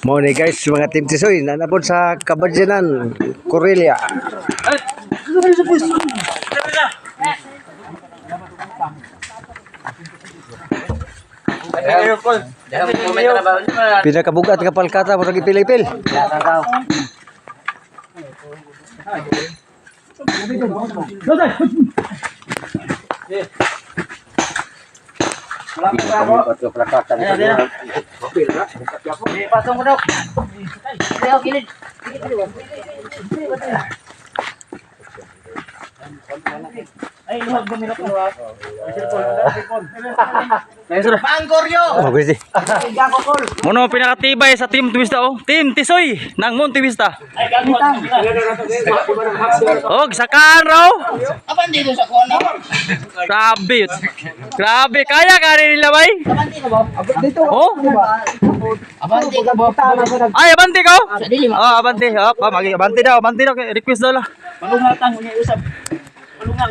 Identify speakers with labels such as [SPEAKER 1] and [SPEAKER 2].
[SPEAKER 1] Mo ni guys, mga Team Tisoy, nanapod sa Kabadyanan, Corelia. Pinakabugat nga palkata mo lagi pilipil.
[SPEAKER 2] Pasok mo daw. Kilid. Ay, luhag bumira ko. Panggoryo.
[SPEAKER 1] Oh, guys.
[SPEAKER 3] Mono pinakatibay sa Team Twista oh. Team Tisoy ng Monte Vista. Og sakaan raw.
[SPEAKER 2] Apan dito sa kona.
[SPEAKER 3] Grabe. Grabe kaya ka rin nila bay.
[SPEAKER 2] Abante ka ba?
[SPEAKER 1] Dito.
[SPEAKER 3] Oh.
[SPEAKER 2] Abante ka ba?
[SPEAKER 3] Ay abante ka.
[SPEAKER 2] Sa dili ma.
[SPEAKER 3] Oh, abante. Oh, abante daw, request daw la.
[SPEAKER 2] Malungatang unya usab. Malungang